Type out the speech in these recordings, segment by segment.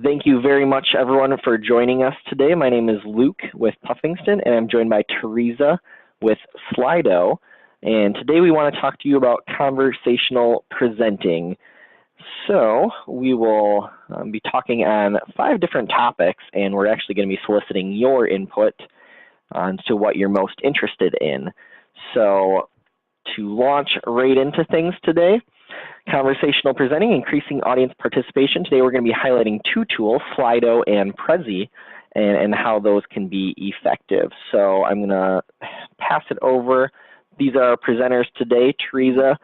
Thank you very much, everyone, for joining us today. My name is Luke with Puffingston, and I'm joined by Teresa with Slido. And today we want to talk to you about conversational presenting. So we will be talking on 5 different topics, and we're actually going to be soliciting your input on to what you're most interested in. So to launch right into things today, conversational presenting, increasing audience participation. Today we're going to be highlighting 2 tools, Sli.do and Prezi, and how those can be effective. So I'm going to pass it over. These are our presenters today. Teresa,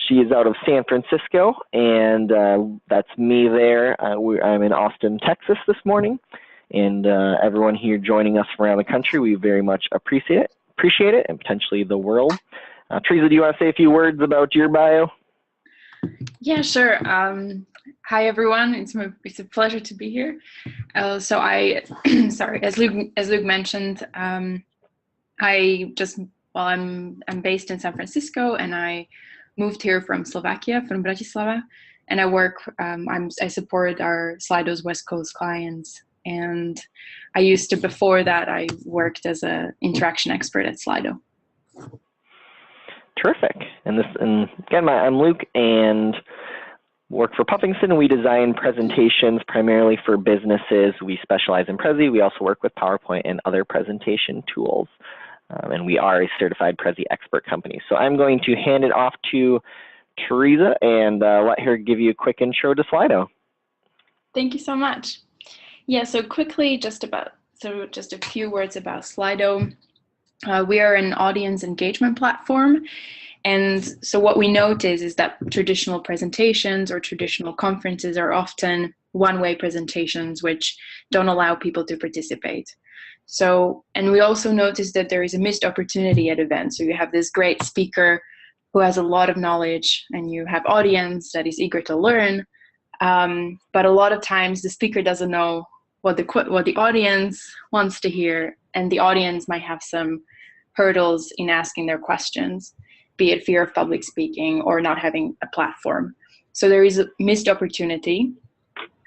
she is out of San Francisco, and that's me there. I'm in Austin, Texas this morning. And everyone here joining us from around the country, we very much appreciate it, and potentially the world. Teresa, do you want to say a few words about your bio? Yeah, sure. Hi, everyone. It's a pleasure to be here. So sorry, as Luke mentioned, I'm based in San Francisco, and I moved here from Slovakia, from Bratislava, and I work. I support our Slido's West Coast clients, and before that I worked as an interaction expert at Slido. Terrific. And again, I'm Luke and work for Puffingston. We design presentations primarily for businesses. We specialize in Prezi. We also work with PowerPoint and other presentation tools. And we are a certified Prezi expert company. So I'm going to hand it off to Teresa and let her give you a quick intro to Slido. Thank you so much. Yeah, so quickly, just a few words about Slido. We are an audience engagement platform, and so what we notice is that traditional presentations or traditional conferences are often one-way presentations which don't allow people to participate. And we also notice that there is a missed opportunity at events. So you have this great speaker who has a lot of knowledge, and you have audience that is eager to learn, but a lot of times the speaker doesn't know what the audience wants to hear, and the audience might have some hurdles in asking their questions, be it fear of public speaking or not having a platform. So there is a missed opportunity,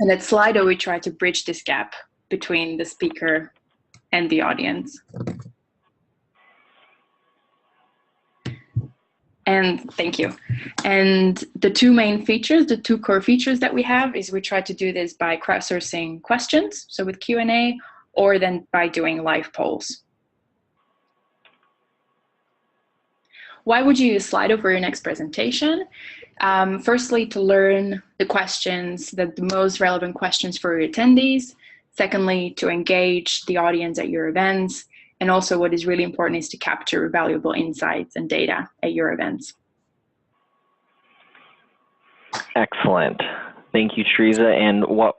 and at Slido we try to bridge this gap between the speaker and the audience. And thank you. And the 2 main features, the 2 core features that we have is we try to do this by crowdsourcing questions, so with Q&A, or then by doing live polls. Why would you use Slido for your next presentation? Firstly, to learn the most relevant questions for your attendees. Secondly, to engage the audience at your events. And also what is really important is to capture valuable insights and data at your events. Excellent. Thank you, Teresa. And what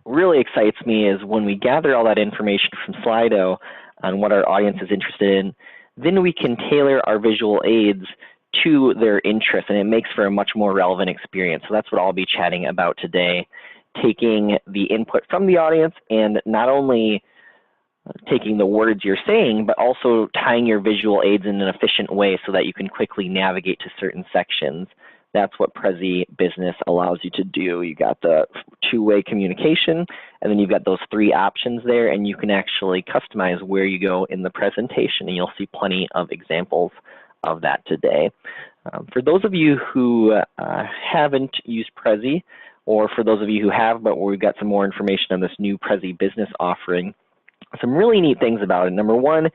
really excites me is when we gather all that information from Slido on what our audience is interested in, then we can tailor our visual aids to their interests, and it makes for a much more relevant experience. So that's what I'll be chatting about today, taking the input from the audience and not only taking the words you're saying, but also tying your visual aids in an efficient way so that you can quickly navigate to certain sections. That's what Prezi Business allows you to do. You got the 2-way communication, and then you've got those 3 options there, and you can actually customize where you go in the presentation, and you'll see plenty of examples of that today. For those of you who haven't used Prezi, or for those of you who have, but we've got some more information on this new Prezi Business offering, some really neat things about it. Number 1,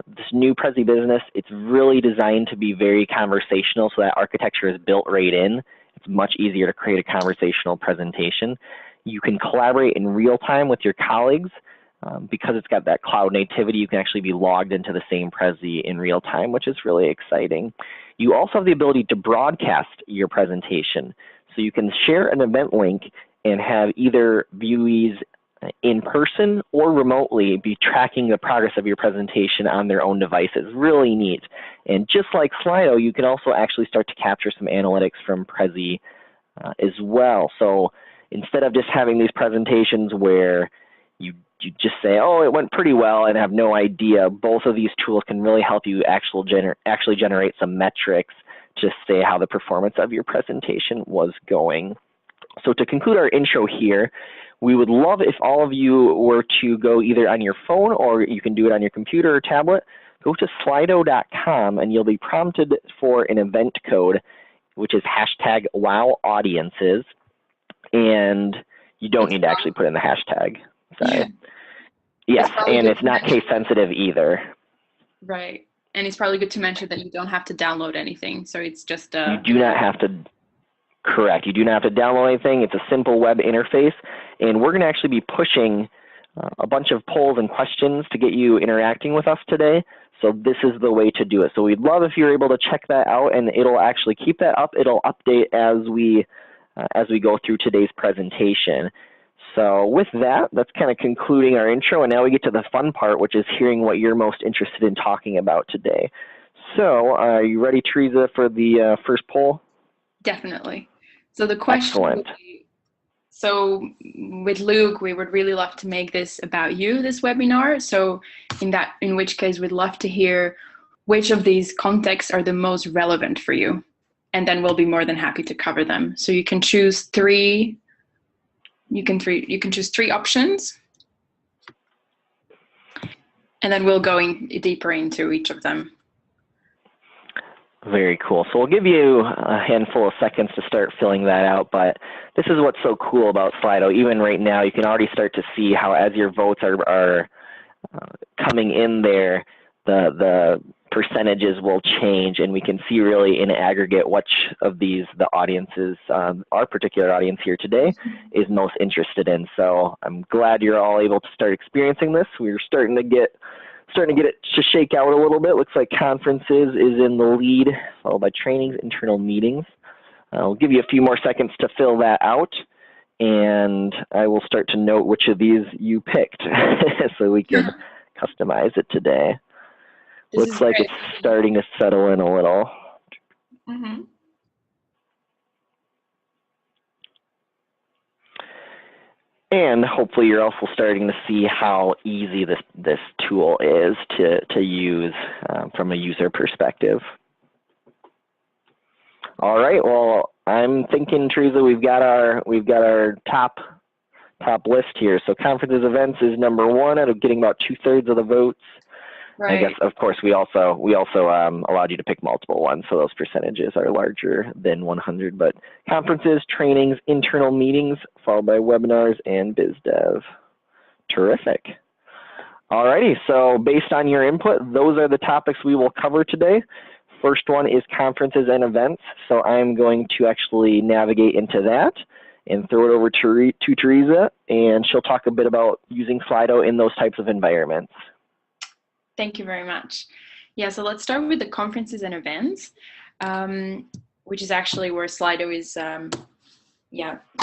this new Prezi Business, it's really designed to be very conversational, so that architecture is built right in. It's much easier to create a conversational presentation. You can collaborate in real time with your colleagues. Because it's got that cloud nativity, you can actually be logged into the same Prezi in real time, which is really exciting. You also have the ability to broadcast your presentation. So you can share an event link and have either viewees in person or remotely be tracking the progress of your presentation on their own devices. Really neat. And just like Slido, you can also actually start to capture some analytics from Prezi as well. So instead of just having these presentations where you just say, oh, it went pretty well and have no idea, both of these tools can really help you actually generate some metrics to say how the performance of your presentation was going. So to conclude our intro here, We would love if all of you were to go either on your phone or you can do it on your computer or tablet. Go to Slido.com and you'll be prompted for an event code, which is hashtag #WowAudiences. And you don't need to actually put in the hashtag. Sorry. Yes, and it's not case sensitive either. Right. And it's probably good to mention that you don't have to download anything. So it's just You do not have to, correct. You do not have to download anything. It's a simple web interface. And we're going to actually be pushing a bunch of polls and questions to get you interacting with us today. So this is the way to do it. So we'd love if you're able to check that out, and it'll actually keep that up. It'll update as we go through today's presentation. So with that, that's kind of concluding our intro, and now we get to the fun part, which is hearing what you're most interested in talking about today. So are you ready, Teresa, for the first poll? Definitely. So the question would be, so with Luke, we would really love to make this about you, this webinar. So in which case we'd love to hear which of these contexts are the most relevant for you. And then we'll be more than happy to cover them. So you can choose three. You can choose 3 options, and then we'll go deeper into each of them. Very cool. So we'll give you a handful of seconds to start filling that out, but this is what's so cool about Slido. Even right now, you can already start to see how as your votes are coming in there, the percentages will change, and we can see really in aggregate which of these the audiences, our particular audience here today, is most interested in. So I'm glad you're all able to start experiencing this. We're starting to get it to shake out a little bit. Looks like conferences is in the lead, followed by trainings, internal meetings. I'll give you a few more seconds to fill that out, and I will start to note which of these you picked so we can customize it today. Looks like it's starting to settle in a little. Mm-hmm. And hopefully you're also starting to see how easy this tool is to use from a user perspective. All right, well, I'm thinking, Teresa, we've got our top list here. So conferences events is number 1 out of getting about 2/3 of the votes. Right. I guess, of course, we also allowed you to pick multiple ones, so those percentages are larger than 100. But conferences, trainings, internal meetings, followed by webinars and biz dev. Terrific. Alrighty, so based on your input, those are the topics we will cover today. First one is conferences and events, so I'm going to actually navigate into that and throw it over to Teresa, and she'll talk a bit about using Slido in those types of environments. Thank you very much. Yeah, so let's start with the conferences and events, which is actually where Slido is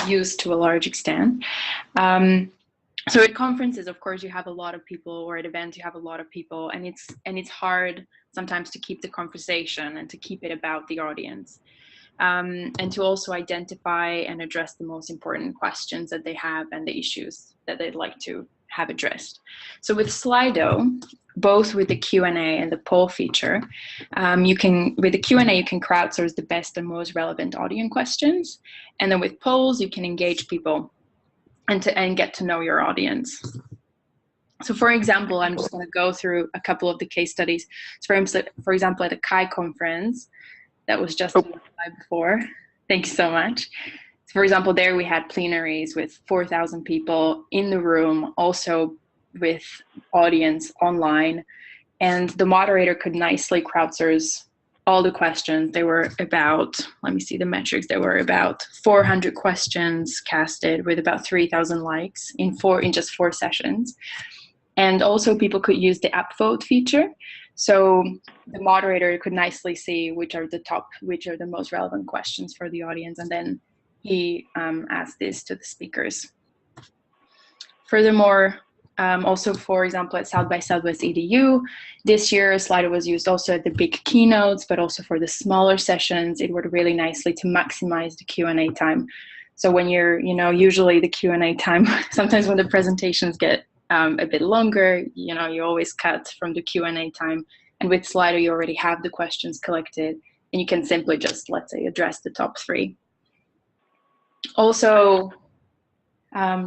used to a large extent. So at conferences, of course, you have a lot of people, or at events you have a lot of people, and it's hard sometimes to keep the conversation and to keep it about the audience, and to also identify and address the most important questions that they have and the issues that they'd like to have addressed. So with Slido, both with the Q&A and the poll feature, with the Q&A you can crowdsource the best and most relevant audience questions, and then with polls you can engage people and get to know your audience. So for example, I'm just going to go through a couple of the case studies. So for example, at a Kai conference that was just on the slide before. Thank you so much. For example, there we had plenaries with 4,000 people in the room, also with audience online, and the moderator could nicely crowdsource all the questions. There were about, let me see the metrics, there were about 400 questions casted with about 3,000 likes in just 4 sessions. And also people could use the app vote feature. So the moderator could nicely see which are the most relevant questions for the audience, and then he asked this to the speakers. Furthermore, also, for example, at South by Southwest EDU, this year Slido was used also at the big keynotes, but also for the smaller sessions. It worked really nicely to maximize the Q&A time. So when you're, usually the Q&A time, sometimes when the presentations get a bit longer, you always cut from the Q&A time. And with Slido, you already have the questions collected, and you can simply just, let's say, address the top 3. Also,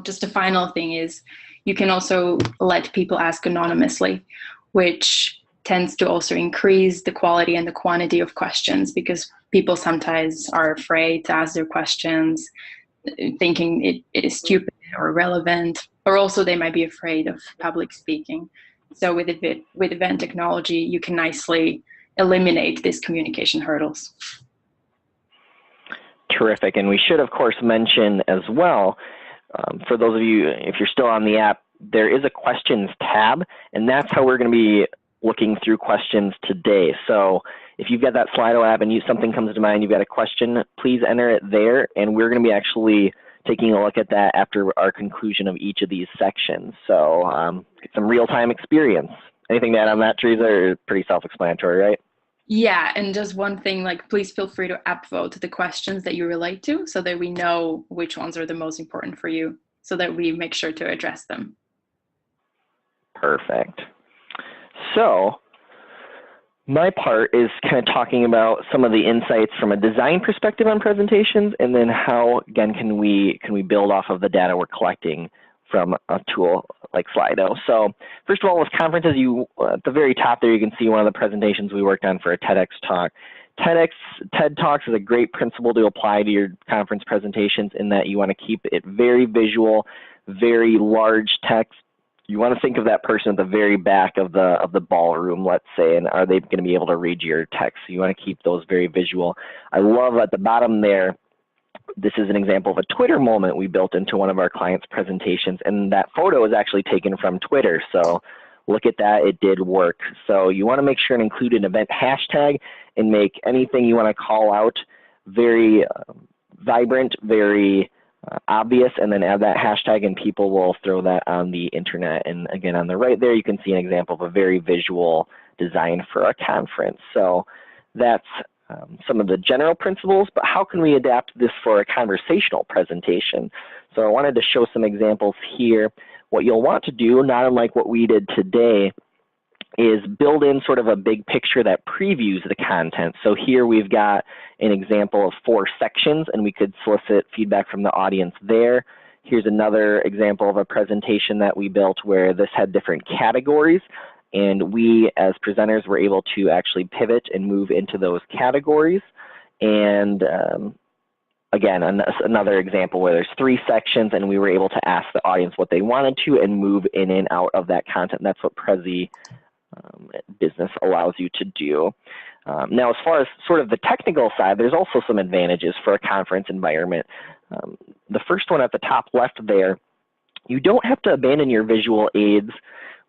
Just a final thing is you can also let people ask anonymously, which tends to also increase the quality and the quantity of questions, because people sometimes are afraid to ask their questions, thinking it is stupid or irrelevant, or also they might be afraid of public speaking. So with event technology, you can nicely eliminate these communication hurdles. Terrific. And we should, of course, mention as well, for those of you, if you're still on the app, there is a questions tab, and that's how we're going to be looking through questions today. So if you've got that Slido app and something comes to mind, you've got a question, please enter it there, and we're going to be actually taking a look at that after our conclusion of each of these sections. So get some real-time experience. Anything to add on that, Teresa, or pretty self-explanatory, right? Yeah, and just one thing, like, please feel free to upvote the questions that you relate to so that we know which ones are the most important for you, so that we make sure to address them. Perfect. So my part is kind of talking about some of the insights from a design perspective on presentations, and then how, again, can we build off of the data we're collecting from a tool like Slido. So first of all, with conferences, at the very top there, you can see one of the presentations we worked on for a TEDx talk. TED Talks is a great principle to apply to your conference presentations, in that you want to keep it very visual, very large text. You want to think of that person at the very back of the ballroom, let's say, and are they going to be able to read your text? So you want to keep those very visual. I love at the bottom there, this is an example of a Twitter moment we built into one of our clients' presentations, and that photo is actually taken from Twitter. So look at that, it did work. So you want to make sure and include an event hashtag and make anything you want to call out very vibrant, very obvious, and then add that hashtag, and people will throw that on the internet. And again, on the right there, you can see an example of a very visual design for a conference. So that's some of the general principles, but how can we adapt this for a conversational presentation? So I wanted to show some examples here. What you'll want to do, not unlike what we did today, is build in sort of a big picture that previews the content. So here we've got an example of 4 sections, and we could solicit feedback from the audience there. Here's another example of a presentation that we built where this had different categories, and we as presenters were able to actually pivot and move into those categories. And again, another example where there's 3 sections, and we were able to ask the audience what they wanted to and move in and out of that content. And that's what Prezi Business allows you to do. Now, as far as sort of the technical side, there's also some advantages for a conference environment. The first one at the top left there, you don't have to abandon your visual aids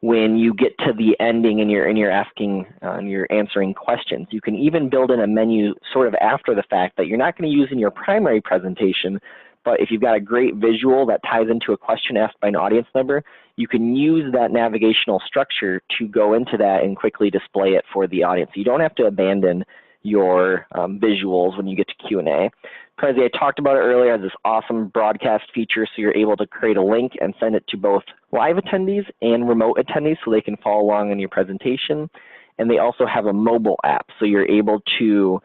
when you get to the ending and you're asking and you're answering questions. You can even build in a menu sort of after the fact that you're not going to use in your primary presentation, but if you've got a great visual that ties into a question asked by an audience member, you can use that navigational structure to go into that and quickly display it for the audience. You don't have to abandon your visuals when you get to Q&A. Prezi, I talked about it earlier, as this awesome broadcast feature, so you're able to create a link and send it to both live attendees and remote attendees so they can follow along in your presentation. And they also have a mobile app, so you're able to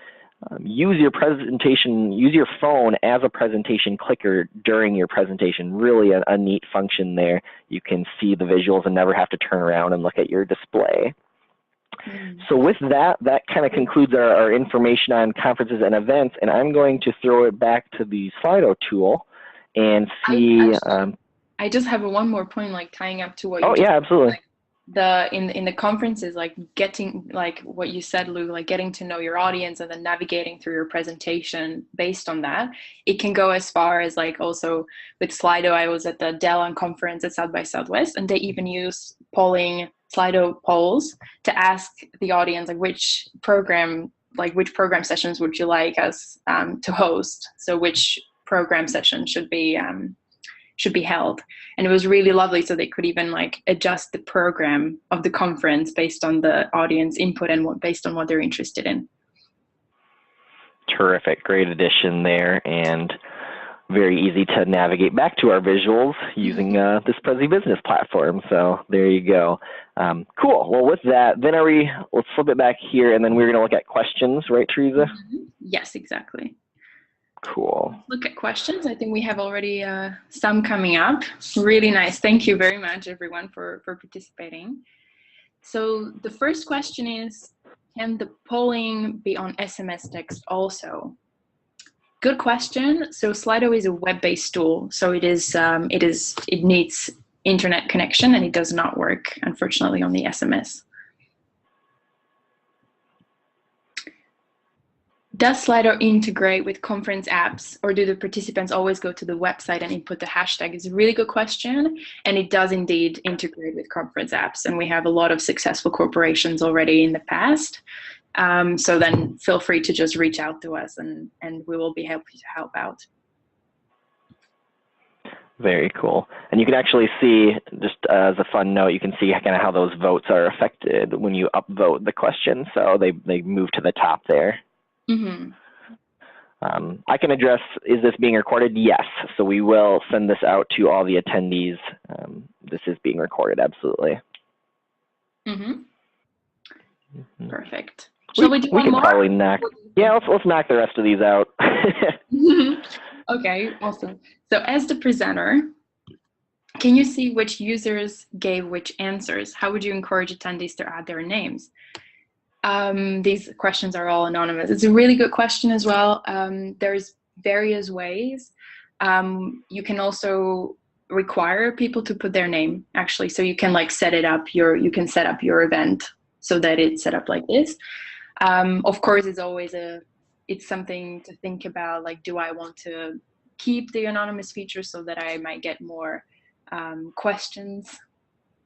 use your presentation, use your phone as a presentation clicker during your presentation. Really a neat function there. You can see the visuals and never have to turn around and look at your display. So with that, that kind of concludes our information on conferences and events, and I'm going to throw it back to the Slido tool and see. I just have one more point, like tying up to what you just yeah, absolutely. Like in the conferences, like getting, like what you said, Lou, like getting to know your audience and then navigating through your presentation based on that. It can go as far as, like, also with Slido, I was at the Dell conference at South by Southwest, and they even use Slido polls to ask the audience, like, which program sessions would you like us to host? So which program session should be held. And it was really lovely. So they could even, like, adjust the program of the conference based on the audience input and based on what they're interested in. Terrific, great addition there, and very easy to navigate back to our visuals using this Prezi Business platform. So there you go. Cool. Well, with that, then let's flip it back here, and then we're going to look at questions, right, Teresa? Yes, exactly. Cool. Look at questions. I think we have already some coming up. Really nice. Thank you very much, everyone, for participating. So the first question is, can the polling be on SMS text also? Good question. So Slido is a web-based tool, so it needs internet connection, and it does not work, unfortunately, on the SMS. Does Slido integrate with conference apps, or do the participants always go to the website and input the hashtag? It's a really good question, and it does indeed integrate with conference apps, and we have a lot of successful corporations already in the past. So then feel free to just reach out to us, and we will be happy to help out. Very cool. And you can actually see, just as a fun note, you can see kind of how those votes are affected when you upvote the question. So they move to the top there. Mm-hmm. I can address, is this being recorded? Yes. So we will send this out to all the attendees. This is being recorded, absolutely. Mm-hmm. Mm-hmm. Perfect. Shall we do one more? Probably knock. Yeah, let's knock the rest of these out. Okay, awesome. So as the presenter, can you see which users gave which answers? How would you encourage attendees to add their names? These questions are all anonymous. It's a really good question as well. There's various ways. You can also require people to put their name, actually. So you can like set up your event so that it's set up like this. Of course, it's something to think about, like, do I want to keep the anonymous feature so that I might get more questions,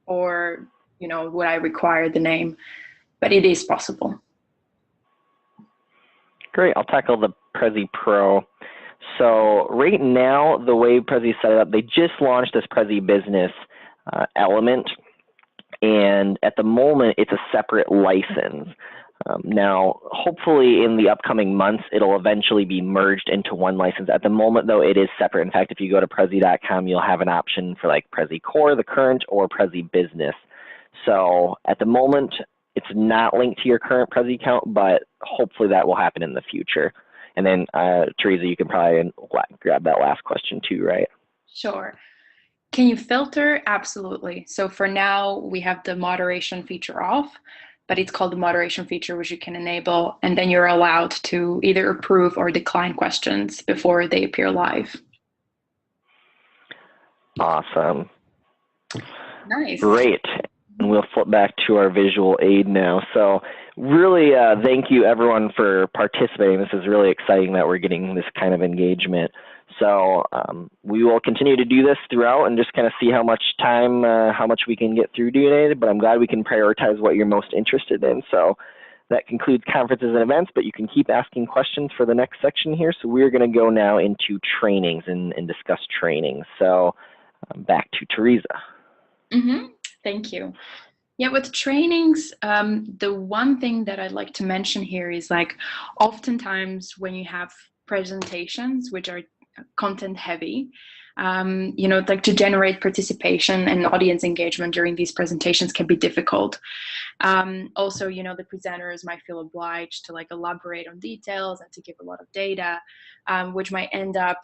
or, you know, would I require the name? But it is possible. Great, I'll tackle the Prezi Pro. So right now, the way Prezi set it up, they just launched this Prezi Business element, and at the moment, it's a separate license. Now, hopefully in the upcoming months, it'll eventually be merged into one license. At the moment, though, it is separate. In fact, if you go to Prezi.com, you'll have an option for like Prezi Core, the current, or Prezi Business. So at the moment, it's not linked to your current Prezi account, but hopefully that will happen in the future. And then, Teresa, you can probably grab that last question too, right? Sure. Can you filter? Absolutely. So for now, we have the moderation feature off, but it's called the moderation feature, which you can enable, and then you're allowed to either approve or decline questions before they appear live. Awesome. Nice. Great. And we'll flip back to our visual aid now. So really thank you everyone for participating. This is really exciting that we're getting this kind of engagement. So we will continue to do this throughout and just kind of see how much time, how much we can get through today, but I'm glad we can prioritize what you're most interested in. So that concludes conferences and events, but you can keep asking questions for the next section here. So we're going to go now into trainings and discuss trainings. So back to Teresa. Mm-hmm. Thank you. Yeah, with trainings, the one thing that I'd like to mention here is, like, oftentimes when you have presentations which are content heavy, you know, like, to generate participation and audience engagement during these presentations can be difficult. Also, you know, the presenters might feel obliged to like elaborate on details and to give a lot of data, which might end up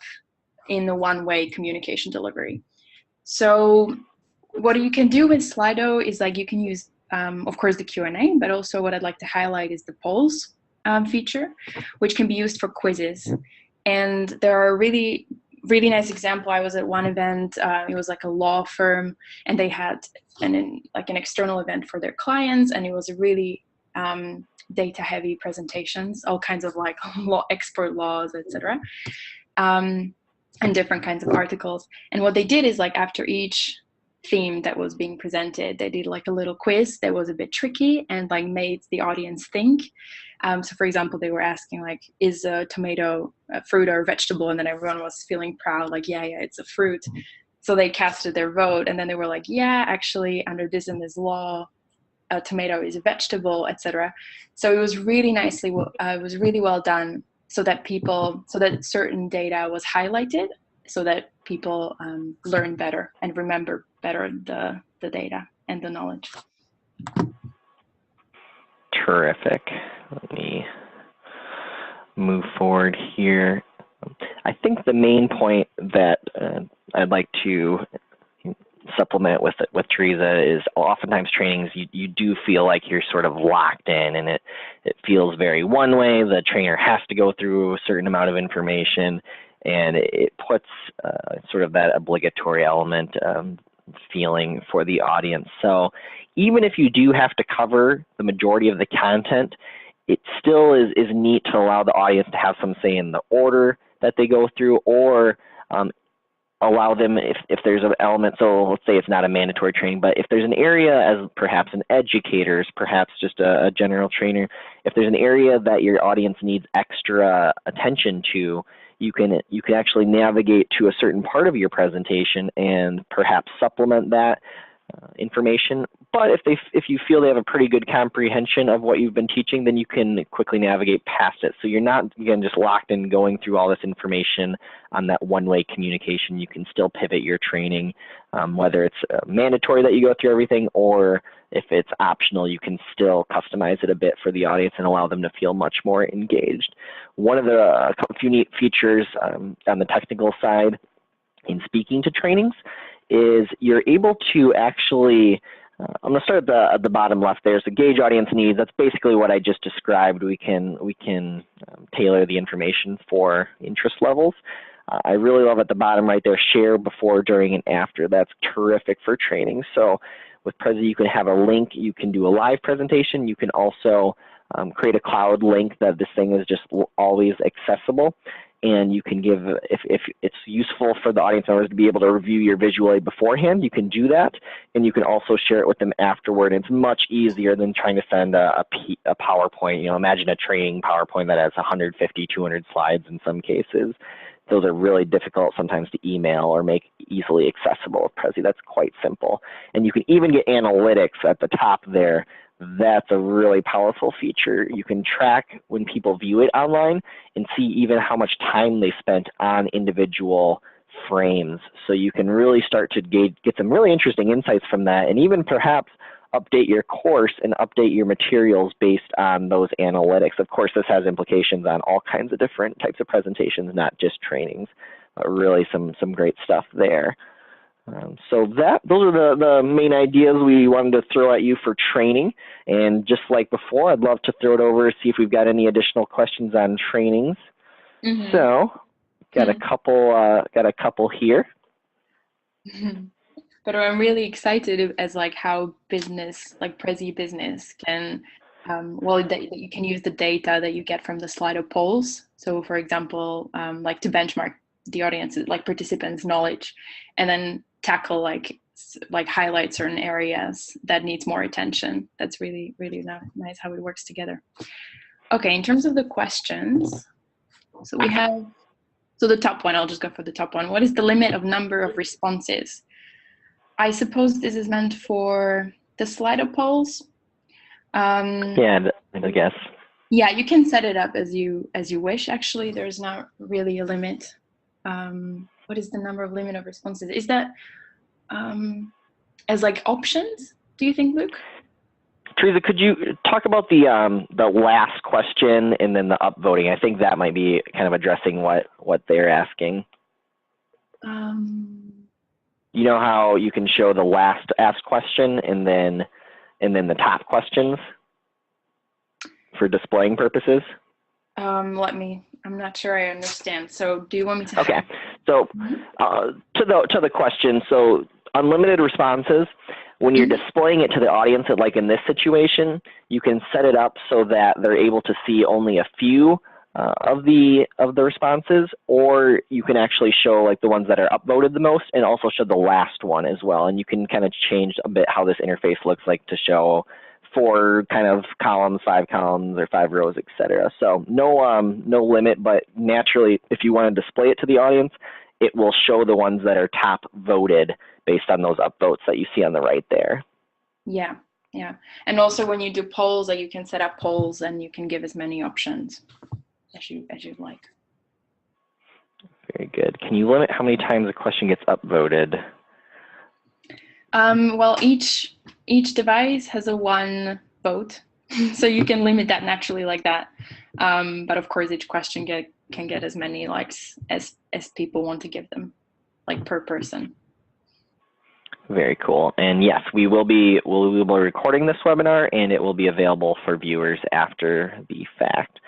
in a one-way communication delivery. So what you can do with Slido is, like, you can use, of course, the Q&A, but also what I'd like to highlight is the polls feature, which can be used for quizzes. And there are really nice example. I was at one event, it was like a law firm, and they had an external event for their clients, and it was a really data heavy presentations, all kinds of like export laws, etc. And different kinds of articles. And what they did is, like, after each theme that was being presented, they did like a little quiz that was a bit tricky and like made the audience think. So for example, they were asking, like, is a tomato a fruit or a vegetable? And then everyone was feeling proud, like, yeah, it's a fruit. So they casted their vote, and then they were like, yeah, actually, under this and this law, a tomato is a vegetable, etc. So it was really nicely, it was really well done, so that certain data was highlighted, so that people learn better and remember better the data and the knowledge. Terrific. Let me move forward here. I think the main point that I'd like to supplement with Teresa is oftentimes trainings you do feel like you're sort of locked in, and it feels very one way. The trainer has to go through a certain amount of information, and it puts sort of that obligatory element feeling for the audience. So even if you do have to cover the majority of the content, it still is neat to allow the audience to have some say in the order that they go through, or allow them, if there's an element, so let's say it's not a mandatory training, but if there's an area as perhaps an educator, perhaps just a general trainer, if there's an area that your audience needs extra attention to, you can actually navigate to a certain part of your presentation and perhaps supplement that information. But if you feel they have a pretty good comprehension of what you've been teaching, then you can quickly navigate past it. So you're not, again, just locked in going through all this information on that one-way communication. You can still pivot your training, whether it's mandatory that you go through everything, or if it's optional, you can still customize it a bit for the audience and allow them to feel much more engaged. One of the few neat features on the technical side in speaking to trainings is you're able to actually, I'm going to start at the bottom left there. So gauge audience needs. That's basically what I just described. We can tailor the information for interest levels. I really love at the bottom right there, share before, during, and after. That's terrific for training. So with Prezi, you can have a link. You can do a live presentation. You can also create a cloud link that this thing is just always accessible. And you can give, if it's useful for the audience members to be able to review your visual aid beforehand, you can do that. And you can also share it with them afterward. And it's much easier than trying to send a PowerPoint. Imagine a training PowerPoint that has 150, 200 slides in some cases. Those are really difficult sometimes to email or make easily accessible with Prezi. That's quite simple. And you can even get analytics at the top there. That's a really powerful feature. You can track when people view it online and see even how much time they spent on individual frames. So you can really start to get some really interesting insights from that, and even perhaps update your course and update your materials based on those analytics. Of course, this has implications on all kinds of different types of presentations, not just trainings, but really some great stuff there. So those are the main ideas we wanted to throw at you for training. And just like before, I'd love to throw it over, see if we've got any additional questions on trainings. Mm-hmm. So got a couple here. Mm-hmm. But I'm really excited as like how business, like Prezi Business, can that you can use the data that you get from the Slido polls. So for example, like to benchmark the audience, like participants' knowledge, and then tackle like highlight certain areas that needs more attention. That's really, really nice how it works together. Okay, in terms of the questions, so we have, the top one, I'll just go for the top one. What is the limit of number of responses? I suppose this is meant for the Slido polls. Yeah, I guess. Yeah, you can set it up as you wish. Actually, there's not really a limit. What is the limit of responses? Is that as like options, do you think, Luke? Teresa, could you talk about the last question and then the upvoting? I think that might be kind of addressing what they're asking. You know how you can show the last asked question and then the top questions for displaying purposes? I'm not sure I understand. So do you want me to? Okay. So to the question, so unlimited responses, when you're displaying it to the audience, like in this situation, you can set it up so that they're able to see only a few of the responses, or you can actually show like the ones that are upvoted the most and also show the last one as well. And you can kind of change a bit how this interface looks like to show 4 kind of columns, 5 columns, or 5 rows, etc. So no limit, but naturally, if you want to display it to the audience, it will show the ones that are top voted based on those upvotes that you see on the right there. Yeah, yeah. And also when you do polls, you can set up polls and you can give as many options as you like. Very good. Can you limit how many times a question gets upvoted? Well, each device has a 1 vote, so you can limit that naturally like that. But of course, each question can get as many likes as people want to give them, like per person. Very cool. And yes, we'll be recording this webinar, and it will be available for viewers after the fact.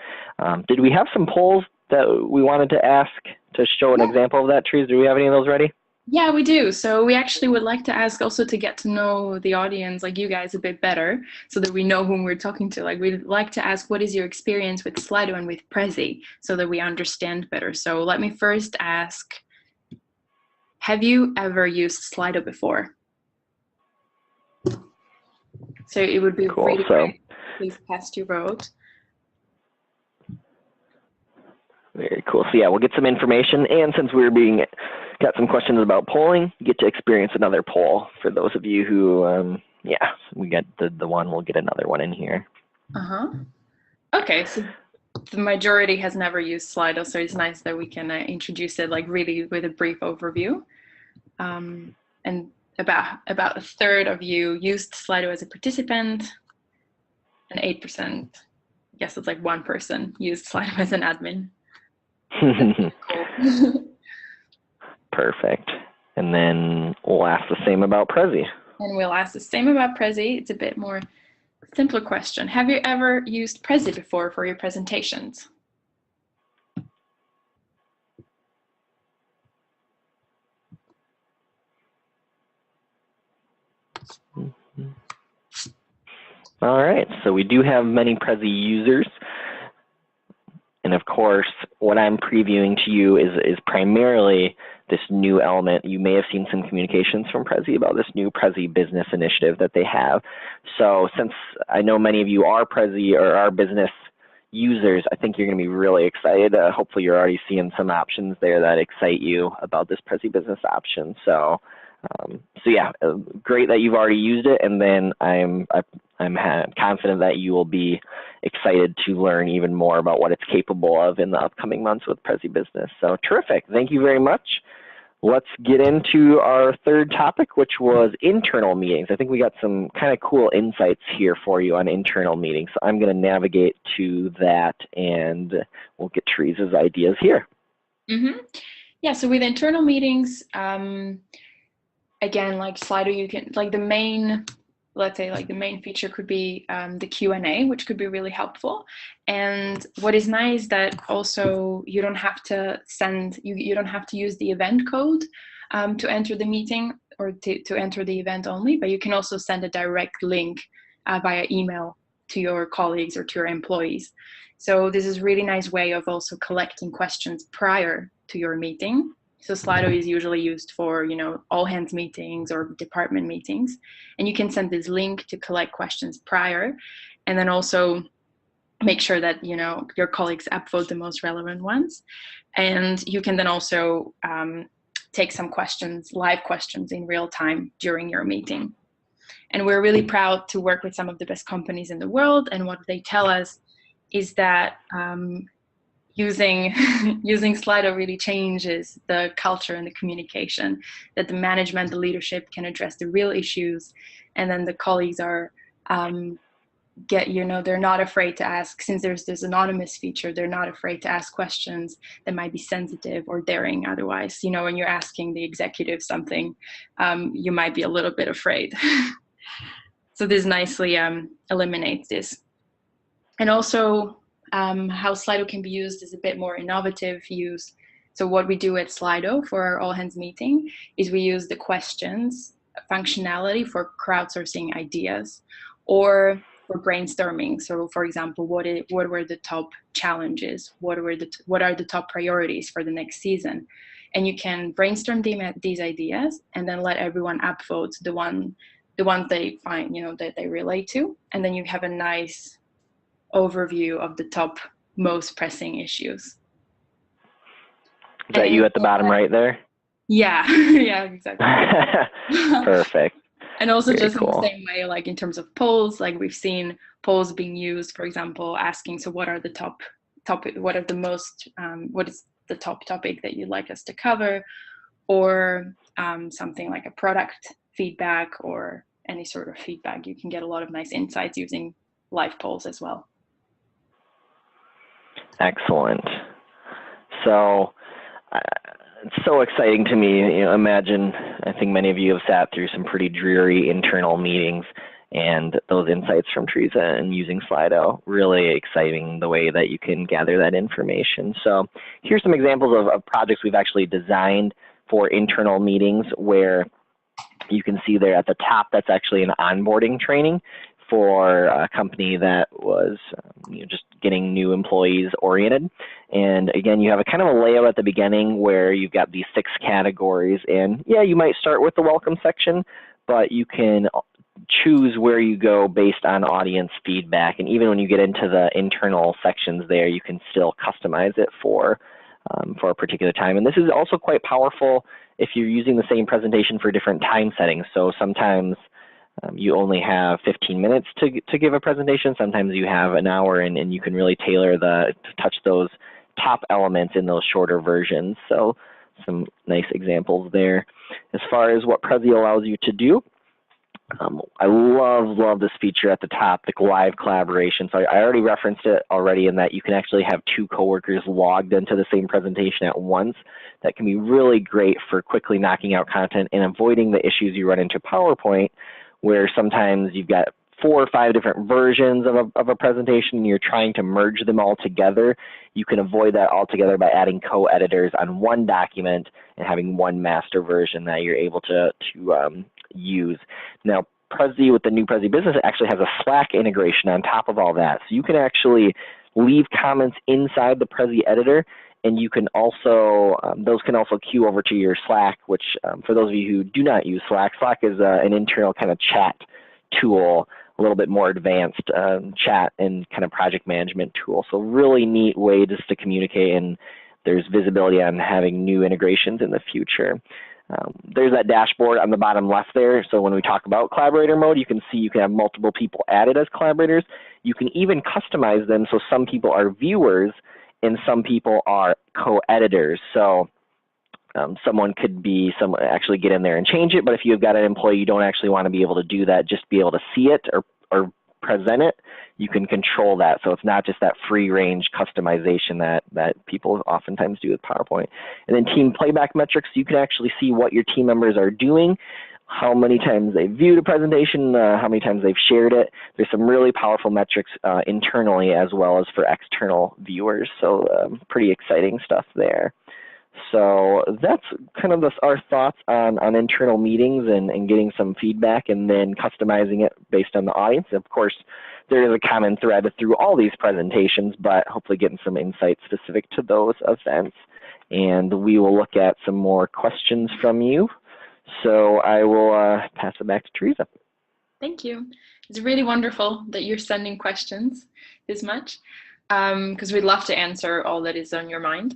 Did we have some polls that we wanted to ask to show an example of that, Trees? Do we have any of those ready? Yeah, we do. So we actually would like to ask also to get to know the audience, like you guys, a bit better, so that we know whom we're talking to. Like, we'd like to ask, what is your experience with Slido and with Prezi, so that we understand better. So let me first ask, have you ever used Slido before? So it would be cool. really great. Please cast your vote. Very cool. So yeah, we'll get some information, and since we're got some questions about polling, you get to experience another poll for those of you who, yeah, we get the one, we'll get another one in here. Okay, so the majority has never used Slido, so it's nice that we can introduce it like really with a brief overview. And about a third of you used Slido as a participant, and 8%, I guess it's like one person, used Slido as an admin. Cool. Perfect. And then we'll ask the same about Prezi. And we'll ask the same about Prezi. It's a bit more simpler question. Have you ever used Prezi before for your presentations? All right, so we do have many Prezi users. And of course, what I'm previewing to you is primarily this new element. You may have seen some communications from Prezi about this new Prezi business initiative that they have. So since I know many of you are Prezi or are business users, I think you're going to be really excited. Hopefully you're already seeing some options there that excite you about this Prezi business option. So yeah, great that you've already used it, and then I'm confident that you will be excited to learn even more about what it's capable of in the upcoming months with Prezi Business. So terrific, thank you very much. Let's get into our third topic, which was internal meetings. I think we got some kind of cool insights here for you on internal meetings. So I'm going to navigate to that, and we'll get Teresa's ideas here. Yeah, so with internal meetings, again, like Slido, you can, like the main, let's say like the main feature could be the Q&A, which could be really helpful. And what is nice that also you don't have to send, you don't have to use the event code to enter the meeting or to enter the event only, but you can also send a direct link via email to your colleagues or to your employees. So this is a really nice way of also collecting questions prior to your meeting. So Slido is usually used for, you know, all-hands meetings or department meetings. And you can send this link to collect questions prior, and then also make sure that, you know, your colleagues upvote the most relevant ones. And you can then also take some questions, live questions in real time during your meeting. And we're really proud to work with some of the best companies in the world. And what they tell us is that using Slido really changes the culture and the communication, that the management, the leadership can address the real issues, and then the colleagues are they're not afraid to ask. Since there's this anonymous feature, they're not afraid to ask questions that might be sensitive or daring otherwise. You know, when you're asking the executive something, you might be a little bit afraid. So this nicely eliminates this. And also, how Slido can be used is a bit more innovative use. So what we do at Slido for our all-hands meeting is we use the questions functionality for crowdsourcing ideas or for brainstorming. So for example, what were the top challenges? What are the top priorities for the next season? And you can brainstorm these ideas and then let everyone upvote the ones they find, you know, that they relate to. And then you have a nice overview of the top most pressing issues. Is that you at the bottom right there? Yeah, yeah, exactly. Perfect. And also Very just cool. in the same way, like in terms of polls, like we've seen polls being used, for example, asking, so what are the top topic, what are the most, what is the top topic that you'd like us to cover, or something like a product feedback or any sort of feedback. You can get a lot of nice insights using live polls as well. Excellent. So it's so exciting to me. You know, imagine, I think many of you have sat through some pretty dreary internal meetings, and those insights from Teresa and using Slido, really exciting the way that you can gather that information. So here's some examples of projects we've actually designed for internal meetings, where you can see there at the top, that's actually an onboarding training for a company that was just getting new employees oriented. And again, you have a kind of a layout at the beginning where you've got these 6 categories. And yeah, you might start with the welcome section, but you can choose where you go based on audience feedback. And even when you get into the internal sections there, you can still customize it for a particular time. And this is also quite powerful if you're using the same presentation for different time settings. So sometimes you only have 15 minutes to give a presentation. Sometimes you have an hour, and you can really tailor to touch those top elements in those shorter versions. So some nice examples there. As far as what Prezi allows you to do, I love this feature at the top, the live collaboration. So I already referenced it already, in that you can actually have 2 coworkers logged into the same presentation at once. That can be really great for quickly knocking out content and avoiding the issues you run into PowerPoint, where sometimes you've got 4 or 5 different versions of a presentation and you're trying to merge them all together. You can avoid that altogether by adding co-editors on one document and having one master version that you're able to use. Now, Prezi, with the new Prezi Business, actually has a Slack integration on top of all that. So you can actually leave comments inside the Prezi editor, and you can also, those can also queue over to your Slack, which for those of you who do not use Slack, Slack is an internal kind of chat tool, a little bit more advanced chat and kind of project management tool. So really neat way just to communicate, and there's visibility on having new integrations in the future. There's that dashboard on the bottom left there. So when we talk about collaborator mode, you can see you can have multiple people added as collaborators. You can even customize them, so some people are viewers and some people are co-editors. So someone could actually get in there and change it, but if you've got an employee you don't actually want to be able to do that, just be able to see it or present it, you can control that. So it's not just that free range customization that people oftentimes do with PowerPoint. And then team playback metrics, you can actually see what your team members are doing, how many times they viewed a presentation, how many times they've shared it. There's some really powerful metrics internally as well as for external viewers. So pretty exciting stuff there. So that's kind of our thoughts on internal meetings and getting some feedback and then customizing it based on the audience. Of course, there is a common thread through all these presentations, but hopefully getting some insights specific to those events. And we will look at some more questions from you. So I will pass it back to Teresa. Thank you. It's really wonderful that you're sending questions this much, because we'd love to answer all that is on your mind.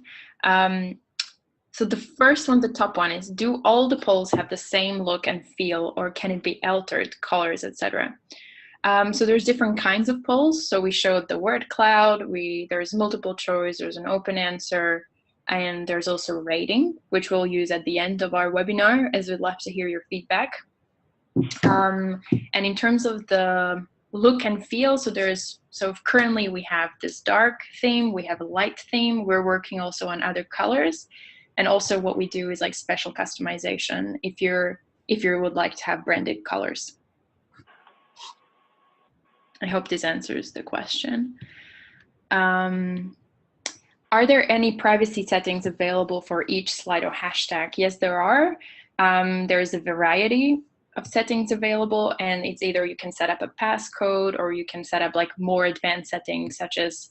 So the first one, the top one, is, do all the polls have the same look and feel, or can it be altered, colors, etc.? So there's different kinds of polls. So we showed the word cloud, there's multiple choice, there's an open answer, and there's also rating, which we'll use at the end of our webinar, as we'd love to hear your feedback. And in terms of the look and feel, so currently we have this dark theme, we have a light theme, we're working also on other colors. And also what we do is like special customization if you would like to have branded colors. I hope this answers the question. Are there any privacy settings available for each Slido hashtag? Yes, there are. There's a variety of settings available, and it's either you can set up a passcode or you can set up like more advanced settings such as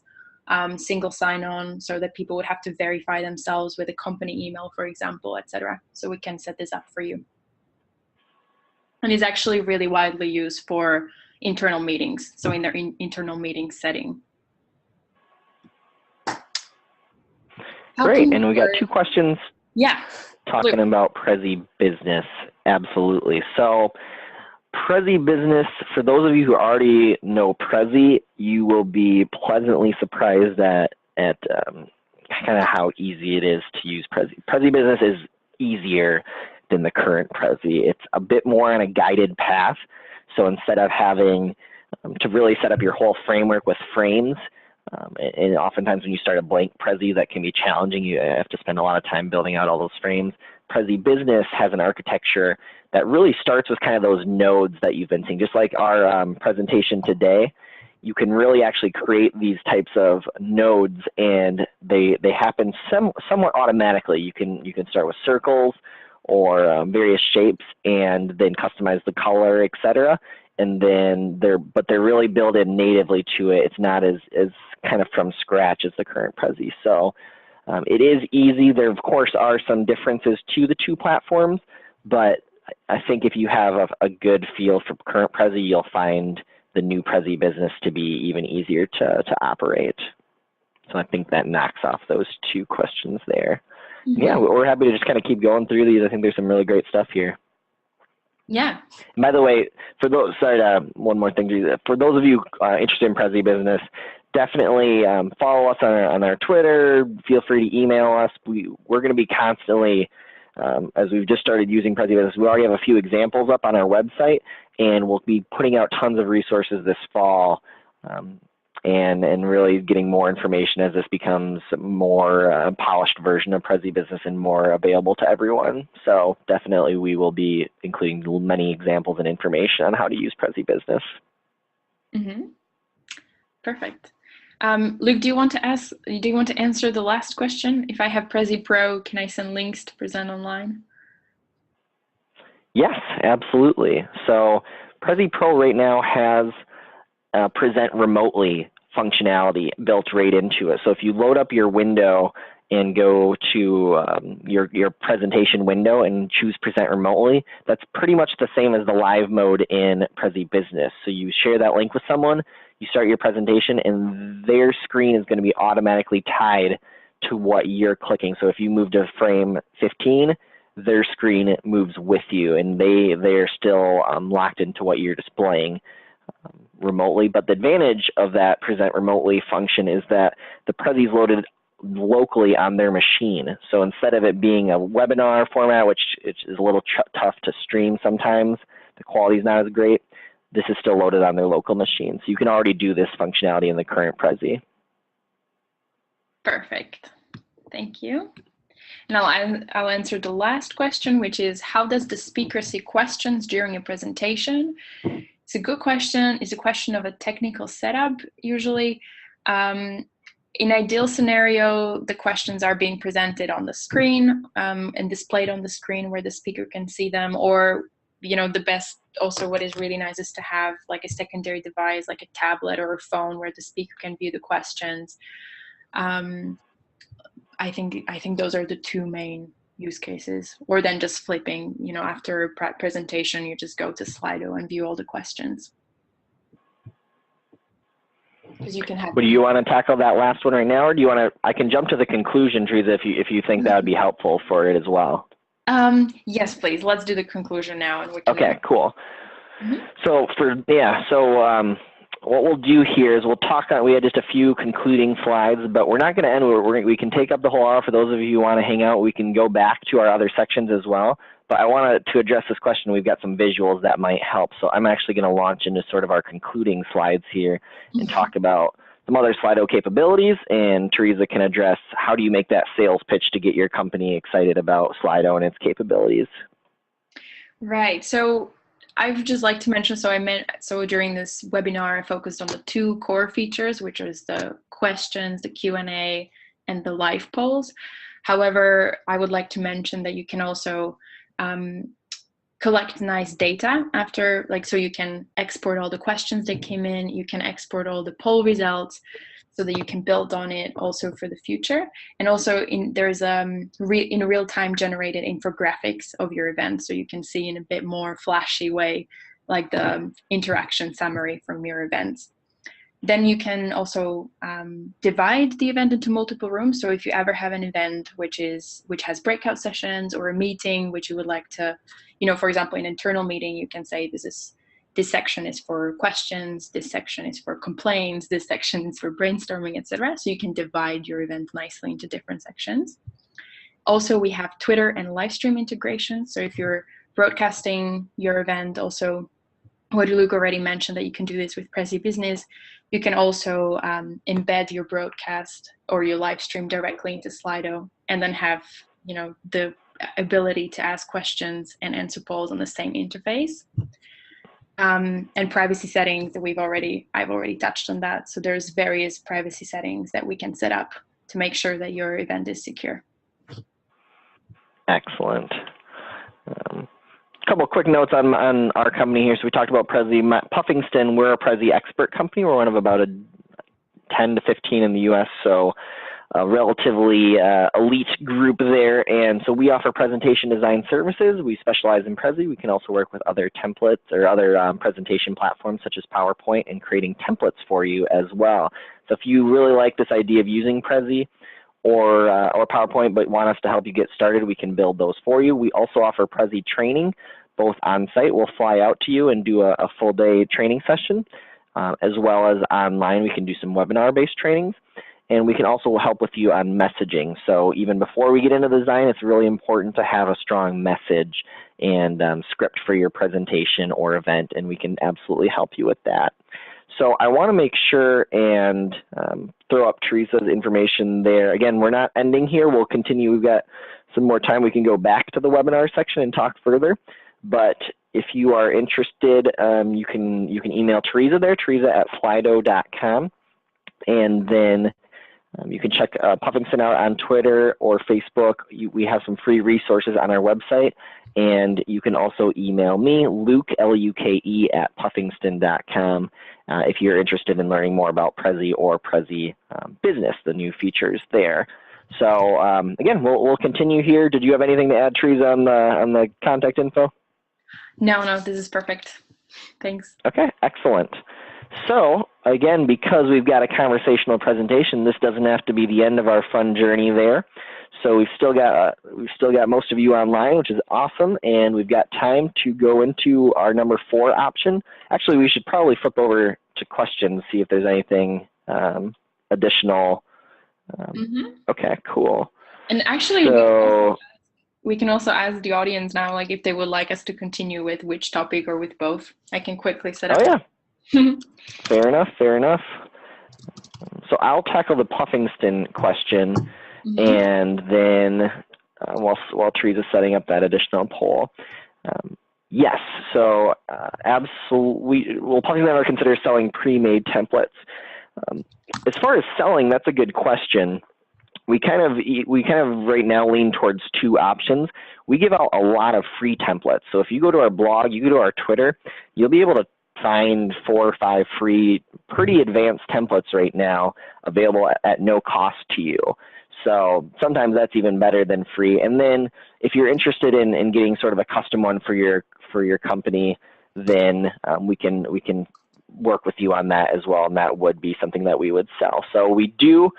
single sign-on, so that people would have to verify themselves with a company email, for example, etc. So we can set this up for you. And it's actually really widely used for internal meetings, so in their internal meeting setting. Great, and we got 2 questions. Yeah. Talking about Prezi Business, absolutely. So Prezi Business, for those of you who already know Prezi, you will be pleasantly surprised at kind of how easy it is to use Prezi. Prezi Business is easier than the current Prezi. It's a bit more on a guided path. So instead of having to really set up your whole framework with frames, And oftentimes when you start a blank Prezi, that can be challenging. You have to spend a lot of time building out all those frames. Prezi Business has an architecture that really starts with kind of those nodes that you've been seeing. Just like our presentation today, you can really actually create these types of nodes, and they happen somewhat automatically. You can start with circles or various shapes, and then customize the color, etc. And then they're really built in natively to it. It's not as kind of from scratch as the current Prezi. So it is easy. There of course are some differences to the two platforms, but I think if you have a good feel for current Prezi, you'll find the new Prezi Business to be even easier to operate. So I think that knocks off those two questions there. Mm-hmm. Yeah, we're happy to just kind of keep going through these. I think there's some really great stuff here. Yeah. And by the way, for those, sorry, one more thing, for those of you interested in Prezi Business, definitely follow us on our Twitter. Feel free to email us. We're going to be constantly, as we've just started using Prezi Business, we already have a few examples up on our website, and we'll be putting out tons of resources this fall, and really getting more information as this becomes a more polished version of Prezi Business and more available to everyone. So definitely we will be including many examples and information on how to use Prezi Business. Mm-hmm. Perfect. Luke, do you want to answer the last question? If I have Prezi Pro, can I send links to present online? Yes, absolutely. So Prezi Pro right now has present remotely functionality built right into it. So if you load up your window and go to your presentation window and choose present remotely, that's pretty much the same as the live mode in Prezi Business. So you share that link with someone, you start your presentation, and their screen is going to be automatically tied to what you're clicking. So if you move to frame 15, their screen moves with you, and they're still locked into what you're displaying remotely. But the advantage of that present remotely function is that the Prezi is loaded locally on their machine. So instead of it being a webinar format, which is a little tough to stream sometimes, the quality is not as great, this is still loaded on their local machine. So you can already do this functionality in the current Prezi. Perfect. Thank you. Now I'll answer the last question, which is, how does the speaker see questions during a presentation? It's a good question. It's a question of a technical setup, usually. In ideal scenario, the questions are being presented on the screen and displayed on the screen where the speaker can see them, or, the best, also what is really nice is to have like a secondary device, like a tablet or a phone where the speaker can view the questions. I think those are the two main use cases. Or then just flipping, after a presentation, you just go to Slido and view all the questions. Because you can have. But do you want to tackle that last one right now, or do you want to? I can jump to the conclusion, Teresa, if you think that would be helpful for it as well. Yes, please. Let's do the conclusion now, and we can. Okay, cool. Mm-hmm. So what we'll do here is we'll talk on, we had just a few concluding slides, but we're not going to end, we can take up the whole hour. For those of you who want to hang out, we can go back to our other sections as well. But I wanted to address this question. We've got some visuals that might help. So I'm actually going to launch into sort of our concluding slides here and talk about some other Slido capabilities, and Teresa can address how do you make that sales pitch to get your company excited about Slido and its capabilities. Right. So I'd just like to mention, so during this webinar, I focused on the two core features, which is the questions, the Q&A, and the live polls. However, I would like to mention that you can also collect nice data after, so you can export all the questions that came in, you can export all the poll results, so that you can build on it also for the future. And also there's in real time generated infographics of your event, so you can see in a bit more flashy way, like the interaction summary from your events. Then you can also divide the event into multiple rooms. So if you ever have an event which has breakout sessions, or a meeting which you would like to, for example, an internal meeting, you can say this section is for questions, this section is for complaints, this section is for brainstorming, etc. So you can divide your event nicely into different sections. Also, we have Twitter and live stream integration. So if you're broadcasting your event also what Luke already mentioned, that you can do this with Prezi Business. You can also embed your broadcast or your live stream directly into Slido, and then have, you know, the ability to ask questions and answer polls on the same interface. And privacy settings that I've already touched on that. So there's various privacy settings that we can set up to make sure that your event is secure. Excellent. Couple of quick notes on our company here. So we talked about Prezi. Puffingston, we're a Prezi expert company. We're one of about 10 to 15 in the US, so a relatively elite group there. And so we offer presentation design services. We specialize in Prezi. We can also work with other templates or other presentation platforms such as PowerPoint, and creating templates for you as well. So if you really like this idea of using Prezi or PowerPoint but want us to help you get started, we can build those for you. We also offer Prezi training, both on site. We'll fly out to you and do a full day training session, as well as online. We can do some webinar-based trainings. And we can also help with you on messaging. So even before we get into the design, it's really important to have a strong message and script for your presentation or event, and we can absolutely help you with that. So I want to make sure and throw up Teresa's information there. Again, we're not ending here. We'll continue. We've got some more time. We can go back to the webinar section and talk further. But if you are interested, you can email Teresa there, Teresa@Sli.do.com, and then you can check Puffingston out on Twitter or Facebook. We have some free resources on our website, and you can also email me, Luke, L-U-K-E, @Puffingston.com, if you're interested in learning more about Prezi or Prezi Business, the new features there. So again, we'll continue here. Did you have anything to add, Teresa, on the contact info? No, this is perfect. Thanks. Okay, excellent. So again, because we've got a conversational presentation, this doesn't have to be the end of our fun journey there. So we've still got most of you online, which is awesome, and we've got time to go into our number 4 option. Actually, we should probably flip over to questions, see if there's anything additional. Okay, cool. And actually, so, we can also ask the audience now, like, if they would like us to continue with which topic or with both. I can quickly set up. Oh yeah. Fair enough, fair enough. So I'll tackle the Puffingston question, and then while Teresa's setting up that additional poll. Yes, so absolutely, Puffingston ever consider selling pre-made templates? As far as selling, that's a good question. We kind of right now lean towards 2 options. We give out a lot of free templates. So if you go to our blog, you go to our Twitter, you'll be able to find 4 or 5 free, pretty advanced templates right now available at no cost to you. So sometimes that's even better than free. And then if you're interested in getting sort of a custom one for your company, then we can work with you on that as well, and that would be something that we would sell. So we do,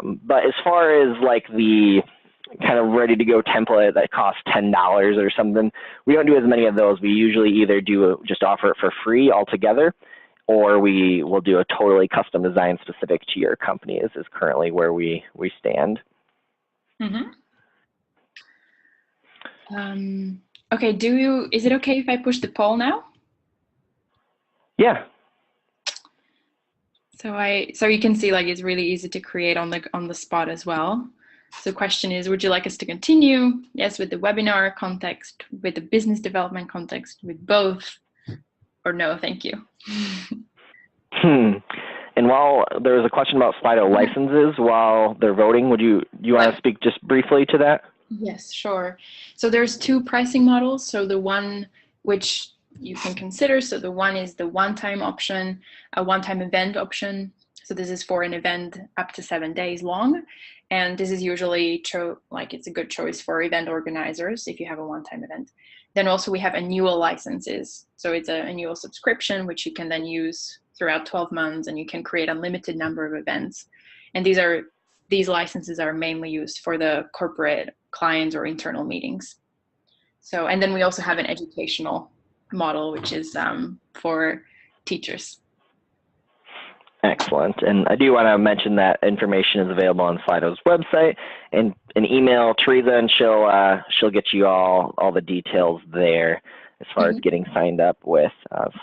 but as far as like the kind of ready to go template that costs $10 or something, we don't do as many of those. We usually either just offer it for free altogether, or we will do a totally custom design specific to your company. This is currently where we stand. Okay, is it okay if I push the poll now? Yeah. So you can see, like, it's really easy to create on the spot as well. So the question is, would you like us to continue? Yes, with the webinar context, with the business development context, with both, or no, thank you. And while there was a question about Slido licenses while they're voting, do you want to speak just briefly to that? Yes, sure. So there's 2 pricing models. So the one which you can consider, so the one is the one-time option, a one-time event option. So this is for an event up to 7 days long. And this is usually it's a good choice for event organizers if you have a one-time event. Then also we have annual licenses. So it's an annual subscription, which you can then use throughout 12 months, and you can create a limited number of events. And these licenses are mainly used for the corporate clients or internal meetings. So, and then we also have an educational model, which is for teachers. Excellent. And I do want to mention that information is available on Slido's website, and email Teresa, and she'll get you all the details there. as far as getting signed up with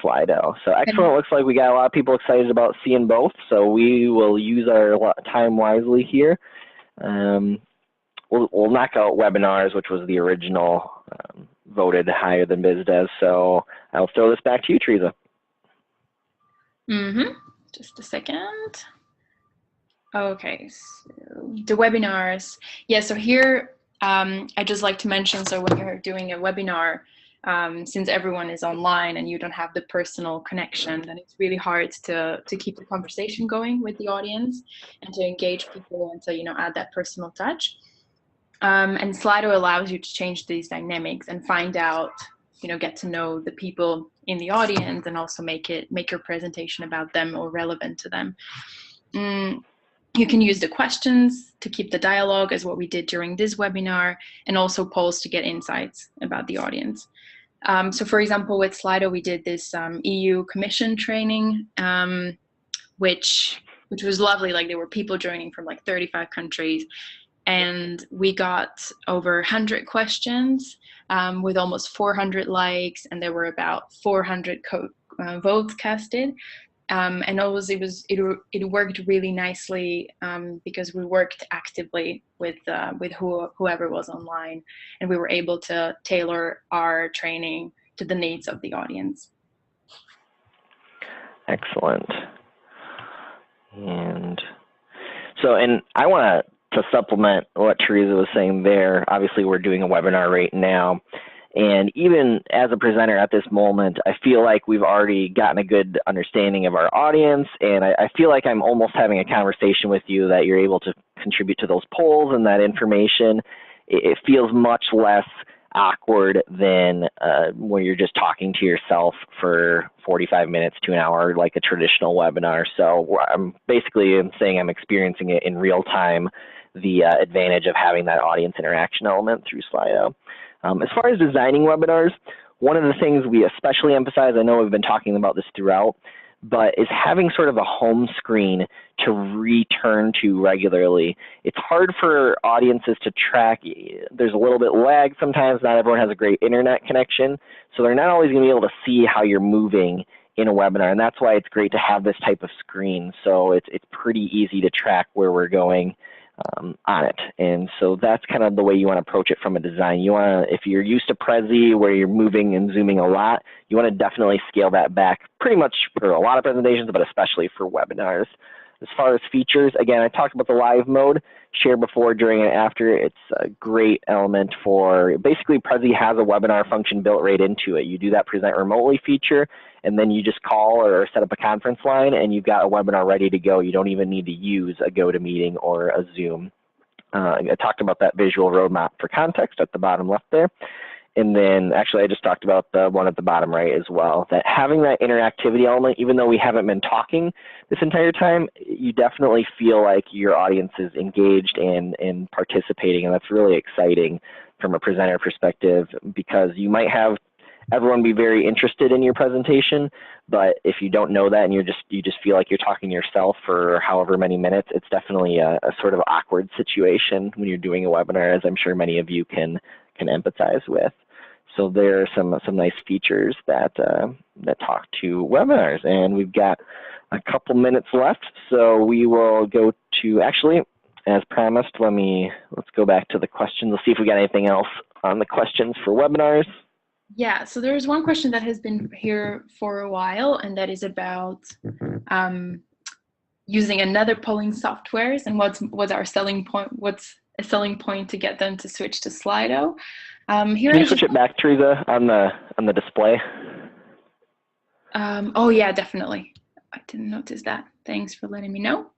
Slido. So excellent. Looks like we got a lot of people excited about seeing both. So we will use our time wisely here. We'll knock out webinars, which was the original voted higher than BizDev. So I'll throw this back to you, Teresa. Just a second. Okay, so the webinars. Yeah, so here I just like to mention, so when you're doing a webinar, since everyone is online and you don't have the personal connection, then it's really hard to keep the conversation going with the audience and to engage people and to, you know, add that personal touch. And Slido allows you to change these dynamics and find out, you know, get to know the people in the audience and also make your presentation about them or relevant to them. You can use the questions to keep the dialogue, as what we did during this webinar, and also polls to get insights about the audience. So for example, with Slido, we did this EU Commission training, which was lovely. Like, there were people joining from like 35 countries, and we got over 100 questions with almost 400 likes, and there were about 400 votes casted. And always it worked really nicely because we worked actively with whoever was online, and we were able to tailor our training to the needs of the audience. Excellent. And I want to supplement what Teresa was saying there. Obviously, we're doing a webinar right now. And even as a presenter at this moment, I feel like we've already gotten a good understanding of our audience, and I feel like I'm almost having a conversation with you, that you're able to contribute to those polls and that information. It feels much less awkward than when you're just talking to yourself for 45 minutes to an hour like a traditional webinar. So I'm saying I'm experiencing it in real time, the advantage of having that audience interaction element through Slido. As far as designing webinars, one of the things we especially emphasize, I know we've been talking about this throughout, but is having sort of a home screen to return to regularly. It's hard for audiences to track. There's a little bit lag sometimes. Not everyone has a great internet connection, so they're not always going to be able to see how you're moving in a webinar, and that's why it's great to have this type of screen. So it's pretty easy to track where we're going on it. And so that's kind of the way you want to approach it from a design. You want to, if you're used to Prezi where you're moving and zooming a lot, you want to definitely scale that back pretty much for a lot of presentations, but especially for webinars. As far as features, again, I talked about the live mode, share before, during, and after. It's a great element for, basically Prezi has a webinar function built right into it. You do that present remotely feature, and then you just call or set up a conference line, and you've got a webinar ready to go. You don't even need to use a GoToMeeting or a Zoom. I talked about that visual roadmap for context at the bottom left there. And then actually I just talked about the one at the bottom right as well, that having that interactivity element, even though we haven't been talking this entire time, you definitely feel like your audience is engaged and participating, and that's really exciting from a presenter perspective, because you might have everyone be very interested in your presentation, but if you don't know that and you just feel like you're talking to yourself for however many minutes, it's definitely a sort of awkward situation when you're doing a webinar, as I'm sure many of you can empathize with. So there are some nice features that talk to webinars, and we've got a couple minutes left, so we will go to, actually, as promised, let's go back to the questions. Let's see if we got anything else on the questions for webinars. Yeah, so there's one question that has been here for a while, and that is about using another polling softwares, and what's our selling point? What's a selling point to get them to switch to Slido? Can you switch it back, Teresa, on the display? Oh yeah, definitely. I didn't notice that. Thanks for letting me know.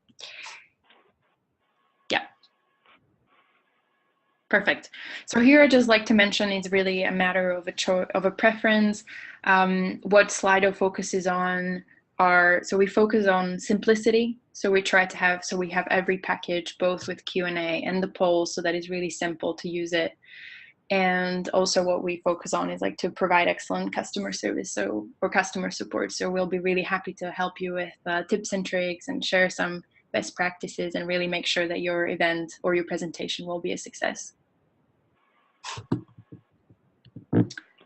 Yeah. Perfect. So here I'd just like to mention it's really a matter of a preference. What Slido focuses on so we focus on simplicity. So we try to have, we have every package, both with Q&A and the polls, so that it's really simple to use it. And also what we focus on is like to provide excellent customer service, or customer support. So we'll be really happy to help you with tips and tricks and share some best practices and really make sure that your event or your presentation will be a success.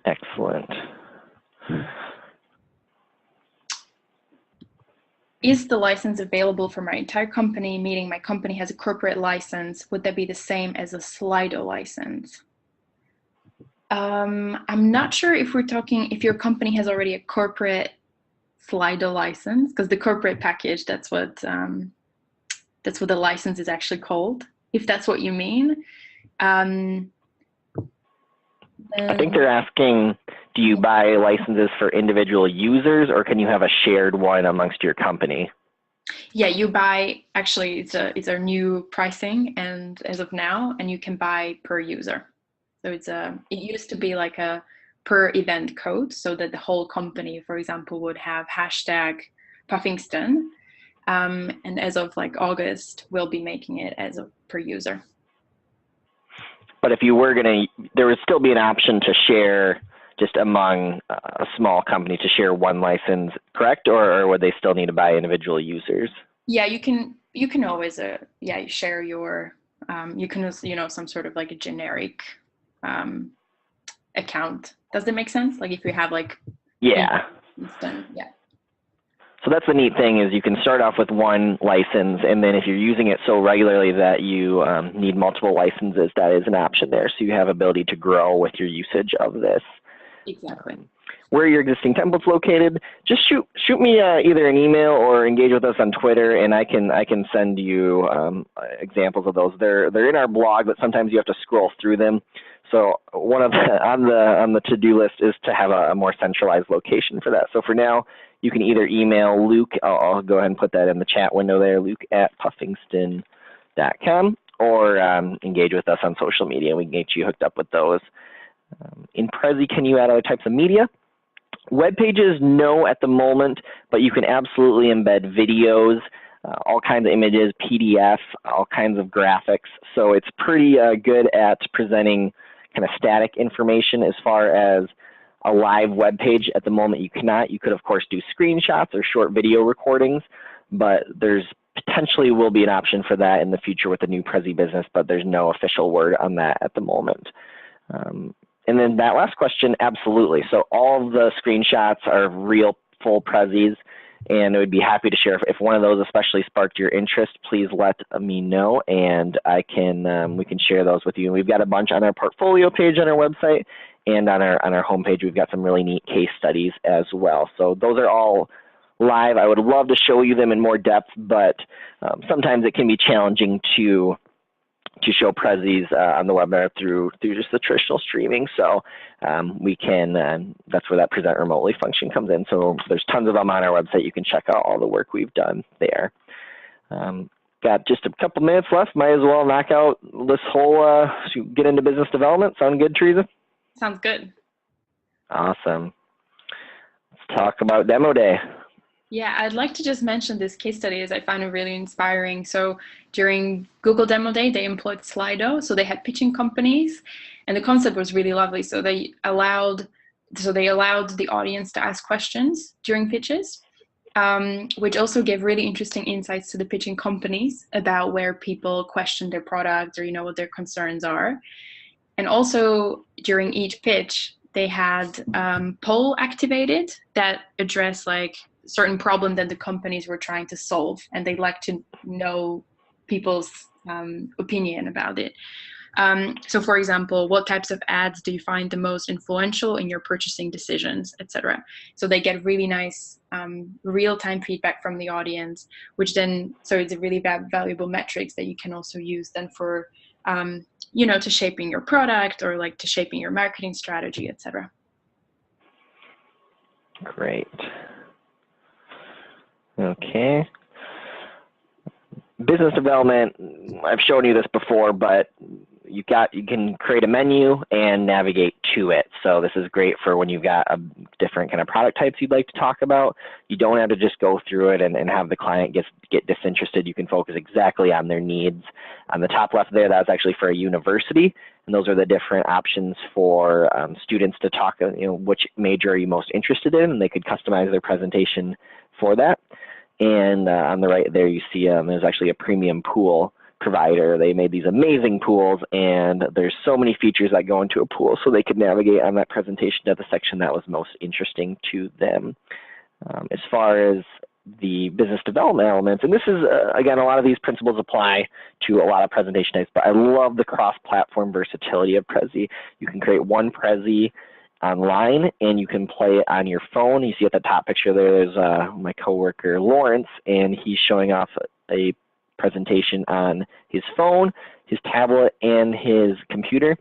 Excellent. Is the license available for my entire company, meaning my company has a corporate license? Would that be the same as a Slido license? I'm not sure if we're talking, if your company has already a corporate Slido license, because the corporate package, that's what the license is actually called, if that's what you mean. I think they're asking, do you buy licenses for individual users, or can you have a shared one amongst your company? Yeah, you buy, actually, it's our new pricing, and as of now, and you can buy per user. So it used to be like a per event code, so that the whole company, for example, would have hashtag Puffingston. And as of like August, we'll be making it as a per user. But if you were there would still be an option to share just among a small company to share one license, correct? Or would they still need to buy individual users? Yeah, you can always share your you can, some sort of like a generic account. Does that make sense? Like if you have like yeah. Yeah. So that's the neat thing, is you can start off with one license, and then if you're using it so regularly that you need multiple licenses, that is an option there. So you have ability to grow with your usage of this. Exactly. Where are your existing templates located? Just shoot me either an email or engage with us on Twitter, and I can send you examples of those. They're in our blog, but sometimes you have to scroll through them. So one of on the to-do list is to have a more centralized location for that. So for now, you can either email Luke. I'll go ahead and put that in the chat window there, Luke@Puffingston.com, or engage with us on social media. We can get you hooked up with those. In Prezi, can you add other types of media? Web pages, no at the moment, but you can absolutely embed videos, all kinds of images, PDF, all kinds of graphics. So it's pretty good at presenting kind of static information. As far as a live web page at the moment, you cannot. You could, of course, do screenshots or short video recordings, but there's potentially will be an option for that in the future with the new Prezi Business, but there's no official word on that at the moment. And then that last question, absolutely. So all of the screenshots are real full Prezis, and I would be happy to share. If one of those especially sparked your interest, please let me know, and we can share those with you. And we've got a bunch on our portfolio page on our website, and on our homepage, we've got some really neat case studies as well. So those are all live. I would love to show you them in more depth, but sometimes it can be challenging to show Prezis on the webinar through just the traditional streaming. So we can, that's where that present remotely function comes in. So there's tons of them on our website. You can check out all the work we've done there. Got just a couple minutes left. Might as well knock out this whole, get into business development. Sound good, Teresa? Sounds good. Awesome. Let's talk about Demo Day. Yeah, I'd like to just mention this case study as I find it really inspiring. So during Google Demo Day, they employed Slido. So they had pitching companies, and the concept was really lovely. So they allowed the audience to ask questions during pitches, which also gave really interesting insights to the pitching companies about where people question their product, or what their concerns are. And also during each pitch, they had poll activated that address like certain problem that the companies were trying to solve, and they'd like to know people's opinion about it. So for example, what types of ads do you find the most influential in your purchasing decisions, etc. So they get really nice real-time feedback from the audience, which then, so it's a really valuable metrics that you can also use then for to shaping your product, or like to shaping your marketing strategy, etc. Great. Okay. Business development, I've shown you this before, but you can create a menu and navigate to it. So this is great for when you've got a different kind of product types you'd like to talk about. You don't have to just go through it and have the client get disinterested. You can focus exactly on their needs. On the top left there, that's actually for a university, and those are the different options for students to talk, which major are you most interested in, and they could customize their presentation for that. And on the right there, you see there's actually a premium pool provider. They made these amazing pools, and there's so many features that go into a pool, so they could navigate on that presentation to the section that was most interesting to them. As far as the business development elements, and this is, again, a lot of these principles apply to a lot of presentation types, but I love the cross-platform versatility of Prezi. You can create one Prezi online, and you can play it on your phone. You see at the top picture there's my coworker Lawrence, and he's showing off a presentation on his phone, his tablet, and his computer.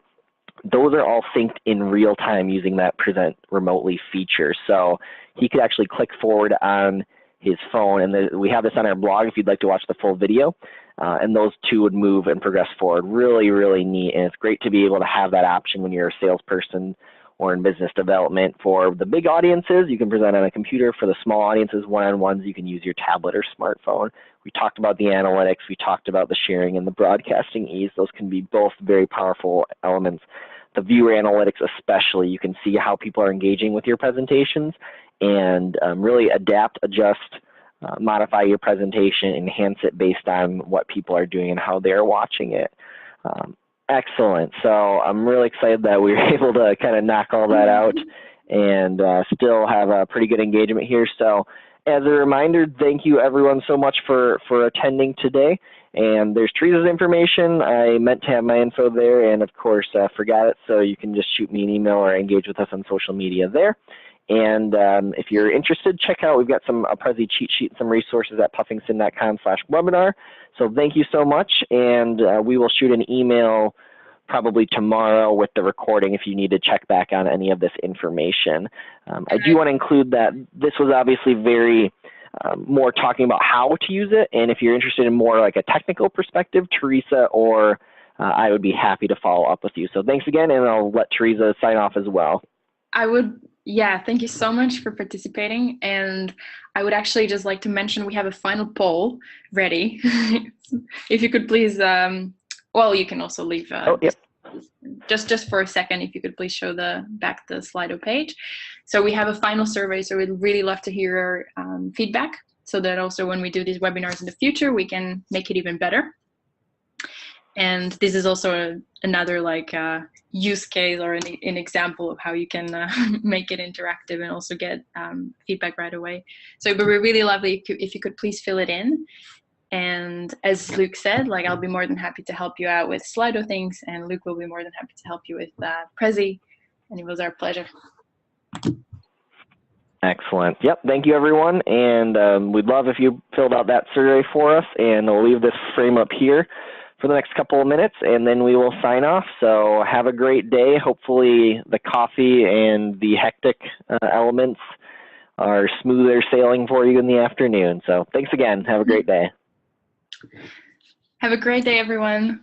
Those are all synced in real time using that present remotely feature. So he could actually click forward on his phone, and we have this on our blog if you'd like to watch the full video, and those two would move and progress forward. Really, really neat, and it's great to be able to have that option when you're a salesperson or in business development. For the big audiences, you can present on a computer. For the small audiences, one-on-ones, you can use your tablet or smartphone. We talked about the analytics, we talked about the sharing and the broadcasting ease. Those can be both very powerful elements. The viewer analytics especially, you can see how people are engaging with your presentations and really adapt, adjust, modify your presentation, enhance it based on what people are doing and how they're watching it. Excellent. So I'm really excited that we were able to kind of knock all that out and still have a pretty good engagement here. So as a reminder, thank you everyone so much for attending today. And there's Teresa's information. I meant to have my info there, and of course forgot it, so you can just shoot me an email or engage with us on social media there. And if you're interested, check out, we've got a Prezi cheat sheet, some resources at puffingston.com/webinar. So thank you so much, and we will shoot an email probably tomorrow with the recording if you need to check back on any of this information. I do want to include that this was obviously very more talking about how to use it, and if you're interested in more like a technical perspective, Teresa or I would be happy to follow up with you. So thanks again, and I'll let Teresa sign off as well. Yeah, thank you so much for participating. And I would actually just like to mention we have a final poll ready. If you could please, well, you can also leave Yep. just for a second, if you could please show back the Slido page. So we have a final survey, so we'd really love to hear your feedback, so that also when we do these webinars in the future, we can make it even better. And this is also another like use case or an example of how you can make it interactive and also get feedback right away. So it would be really lovely if you could please fill it in. And as Luke said, like I'll be more than happy to help you out with Slido things, and Luke will be more than happy to help you with Prezi. And it was our pleasure. Excellent. Yep. Thank you, everyone. And we'd love if you filled out that survey for us, and we'll leave this frame up here for the next couple of minutes, and then we will sign off. So have a great day. Hopefully the coffee and the hectic elements are smoother sailing for you in the afternoon. So thanks again. Have a great day. Have a great day, everyone.